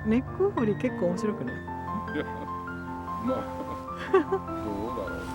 ネック掘り結構面白くない？いや、まあ、どうだろう。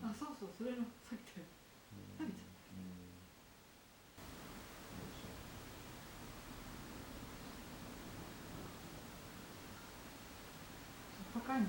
あ、そうそう、それのさっきの食べちゃった。高いね。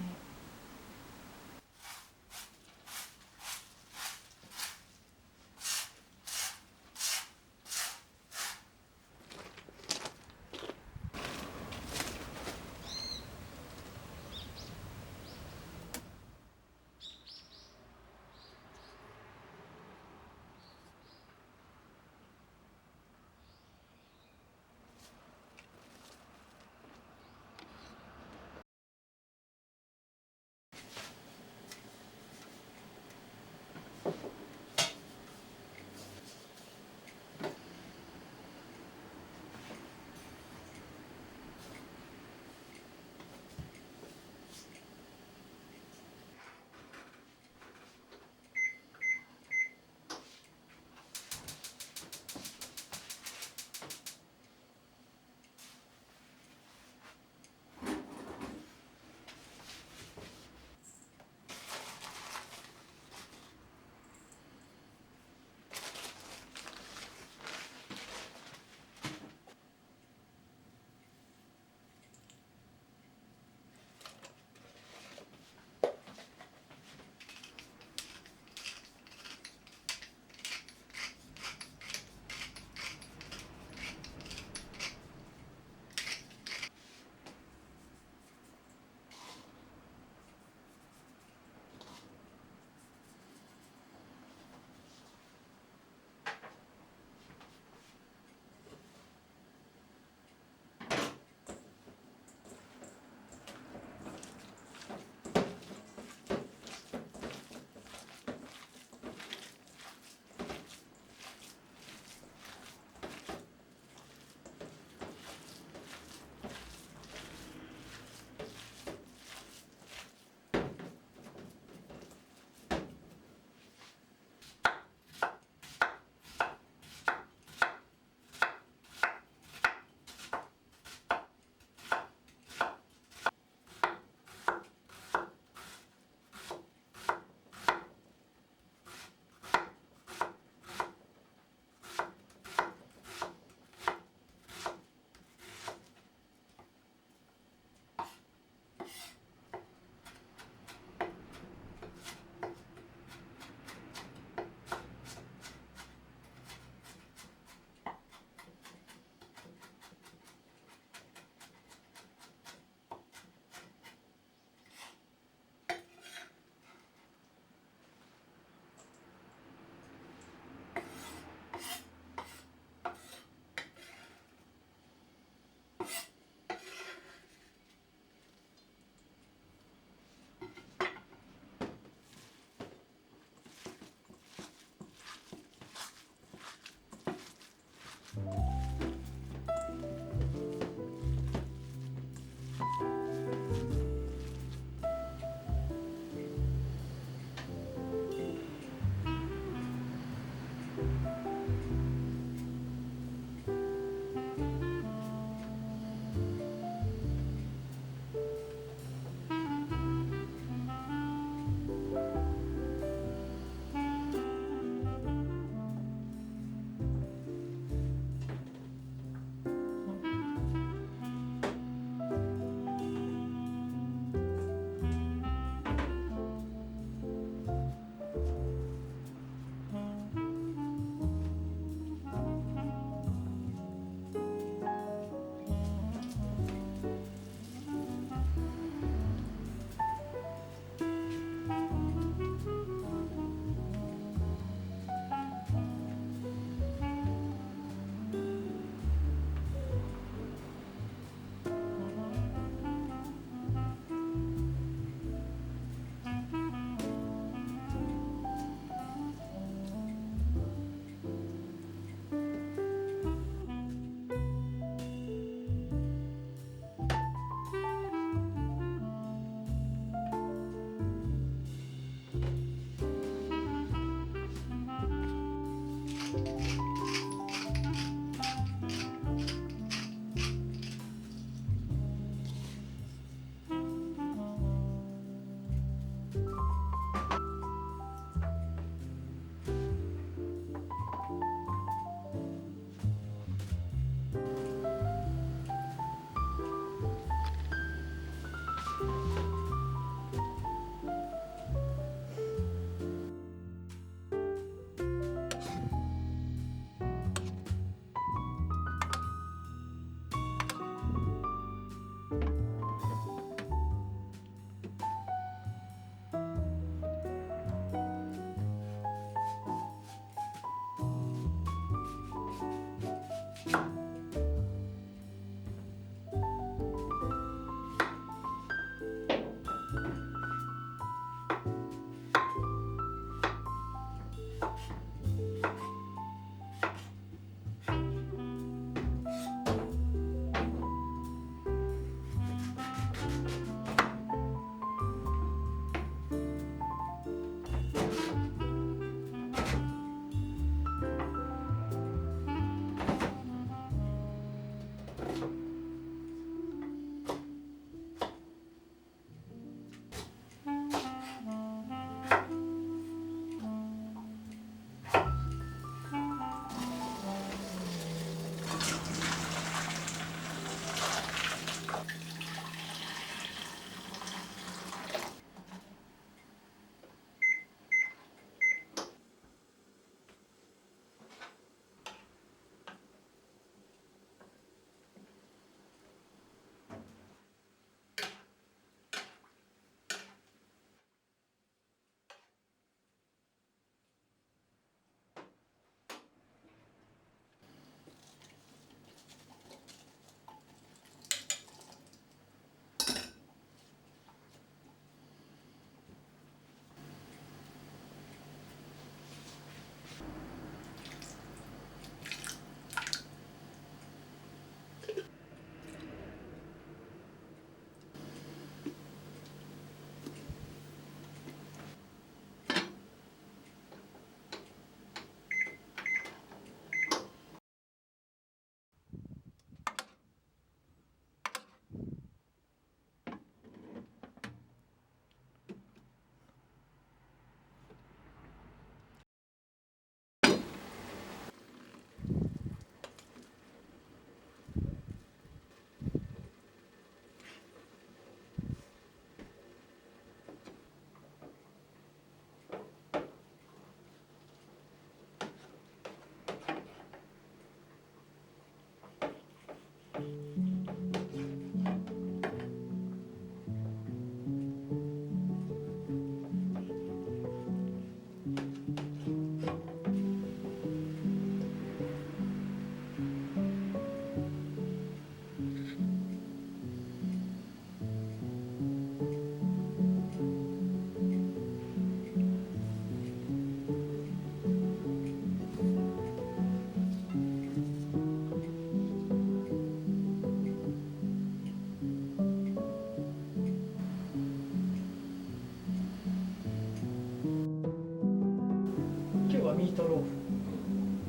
ミートローフ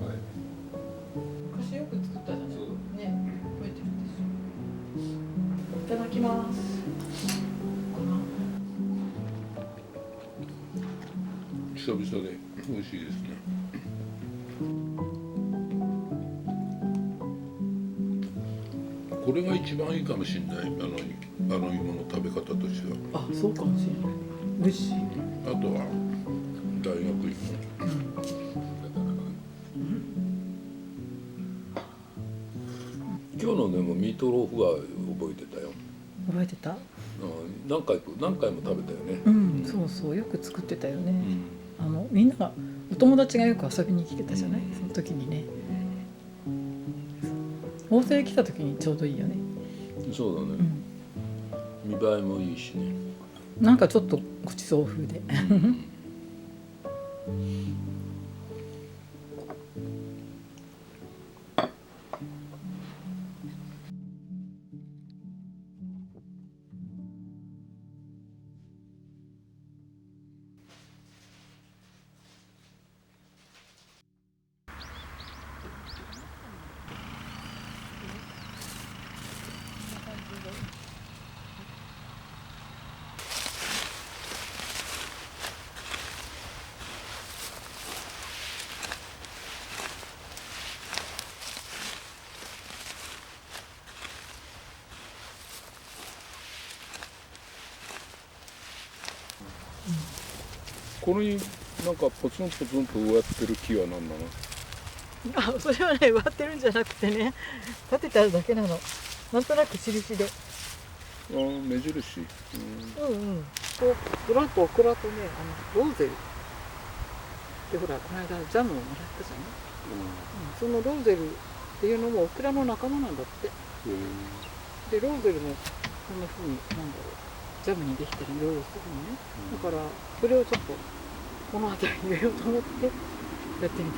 はい。昔よく作ったじゃないそうね、覚えてるんですよ。いただきます久々で美味しいですね。これが一番いいかもしれない。あの芋の食べ方としては。あ、そうかもしれない。美味しい。あとは大学芋。今日のでもミートローフは覚えてたよ。覚えてた？何回も食べたよね。うん、そうそうよく作ってたよね。うん、みんながお友達がよく遊びに来てたじゃない、その時にね。大勢来た時にちょうどいいよね。そうだね。見栄えもいいしね。なんかちょっとごちそう風で。これになんかポツンポツンと植わってる木は何なの？あ、それはね植わってるんじゃなくてね、立ててあるだけなの。なんとなく印で。ああ、目印。うんうん。こうずらっとオクラとね、ローゼルでほらこの間ジャムをもらったじゃない。そのローゼルっていうのもオクラの仲間なんだって。でローゼルもこんな風になんだろう、ジャムにできたりいろいろするのね。だからそれをちょっとこの辺りに入れようと思ってやってみた。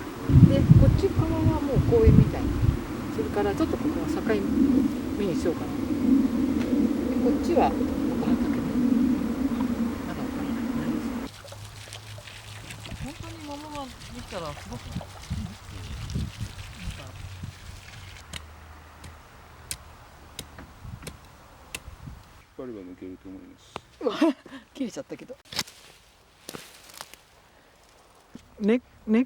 でこっち側はもう公園みたいに、それからちょっとここは境目にしようかな。でこっちはまた畑ね。まだわからない。本当に桃ができたらすごくない？光が抜けると思います。切れちゃったけど。根っ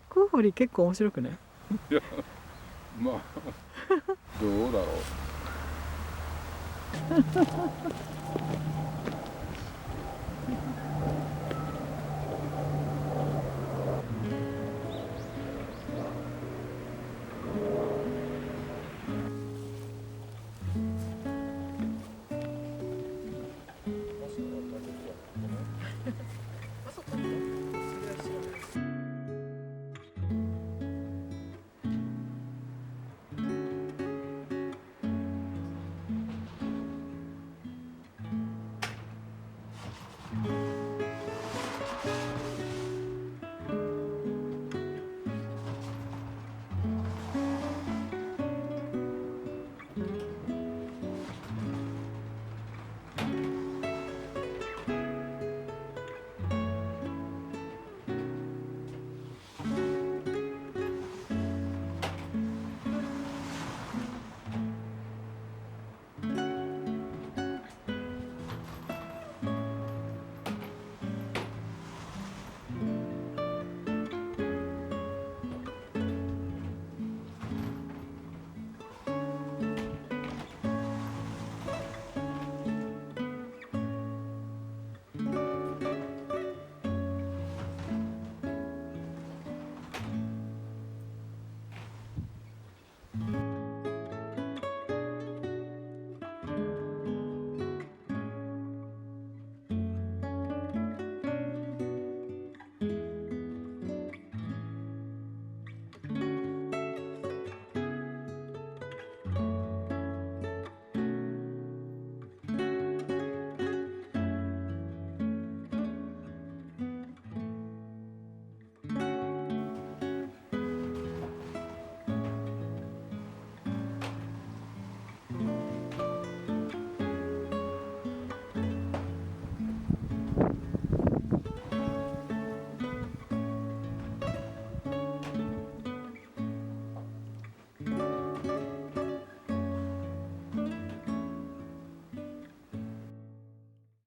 こ掘り結構面白くない？いや、まあどうだろう。